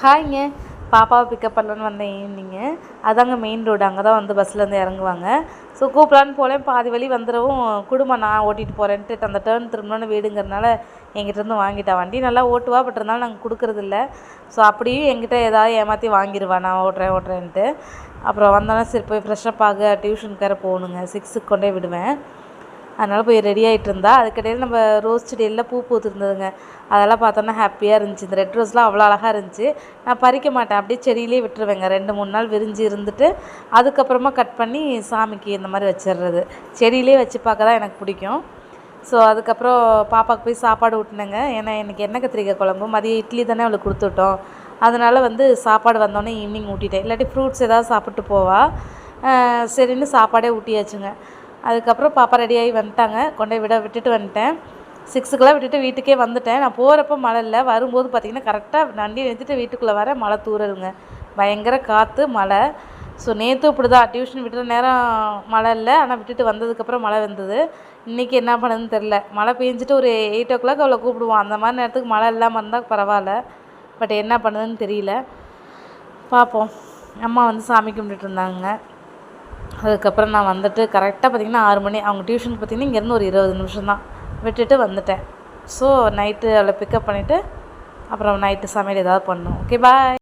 ஹாய்ங்க. பாப்பாவை பிக்கப் பண்ணலான்னு வந்தேன் ஈவினிங்கு. அதாங்க மெயின் ரோடு. அங்கே தான் வந்து பஸ்லேருந்து இறங்குவாங்க. ஸோ கூப்பிட்லான்னு போலேன், பாதி வழி வந்துடவும் குடும்மா நான் ஓட்டிகிட்டு போகிறேன்ட்டு அந்த டேர்ன் திரும்பினோன்னு வீடுங்கிறதுனால எங்கிட்டேருந்து வாங்கிட்டா. வண்டி நல்லா ஓட்டுவா, பட் இருந்தாலும் நாங்கள் கொடுக்குறதில்ல. ஸோ அப்படியும் என்கிட்ட ஏதாவது ஏமாற்றி வாங்கிடுவா நான் ஓட்டுறேன்ட்டு. அப்புறம் வந்தோன்னே சரி போய் ஃப்ரெஷ்ஷப் ஆக டியூஷனுக்கு வேறு போகணுங்க. 6க்கு கொண்டே விடுவேன். அதனால் போய் ரெடி ஆகிட்டு இருந்தா. அதுக்கிடையில் நம்ம ரோஸ் செடியெல்லாம் பூ பூத்துருந்ததுங்க. அதெல்லாம் பார்த்தோன்னா ஹாப்பியாக இருந்துச்சு. இந்த ரெட் ரோஸ்லாம் அவ்வளோ அழகாக இருந்துச்சு. நான் பறிக்க மாட்டேன், அப்படியே செடியிலே விட்டுருவேங்க. 2-3 நாள் விரிஞ்சு இருந்துட்டு அதுக்கப்புறமா கட் பண்ணி சாமிக்கு இந்த மாதிரி வச்சிடுறது. செடியிலே வச்சு பார்க்க தான் எனக்கு பிடிக்கும். ஸோ அதுக்கப்புறம் பாப்பாவுக்கு போய் சாப்பாடு ஊட்டினேங்க. ஏன்னா எனக்கு எண்ணெய் கத்திரிக்காய் குழம்பு, மதியம் இட்லி தானே அவளுக்கு கொடுத்துட்டோம். அதனால் வந்து சாப்பாடு வந்தோடனே ஈவினிங் ஊட்டிட்டேன். இல்லாட்டி ஃப்ரூட்ஸ் ஏதாவது சாப்பிட்டு போவா. சரின்னு சாப்பாடே ஊட்டியாச்சுங்க. அதுக்கப்புறம் பாப்பா ரெடியாகி வந்துட்டாங்க. கொண்டே விட்டுட்டு வந்துட்டேன். 6க்கெலாம் விட்டுட்டு வீட்டுக்கே வந்துட்டேன். நான் போகிறப்ப மழை இல்லை, வரும்போது பார்த்திங்கன்னா கரெக்டாக வண்டியை நிறுத்திட்டு வீட்டுக்குள்ளே வர மழை தூறலுங்க. பயங்கர காற்று, மழை. ஸோ நேற்றும் இப்படி தான் டியூஷன் விட்டுற நேரம் மழை இல்லை, ஆனால் விட்டுட்டு வந்ததுக்கப்புறம் மழை வந்தது. இன்றைக்கி என்ன பண்ணுதுன்னு தெரில. மழை பெஞ்சிட்டு ஒரு 8 o'clock அவளை கூப்பிடுவோம். அந்த மாதிரி நேரத்துக்கு மழை இல்லாமல் இருந்தால் பரவாயில்ல, பட் என்ன பண்ணுதுன்னு தெரியல. பார்ப்போம். அம்மா வந்து சாமி கும்பிட்டுட்டு இருந்தாங்க. அதுக்கப்புறம் நான் வந்துட்டு கரெக்டாக பார்த்திங்கன்னா 6 மணி. அவங்க டியூஷனுக்கு பார்த்திங்கன்னா இங்கேருந்து ஒரு 20 நிமிஷம் தான். விட்டுட்டு வந்துட்டேன். ஸோ நைட்டு அவளை பிக்கப் பண்ணிவிட்டு அப்புறம் நைட்டு சமையல் ஏதாவது பண்ணணும். ஓகே, பாய்.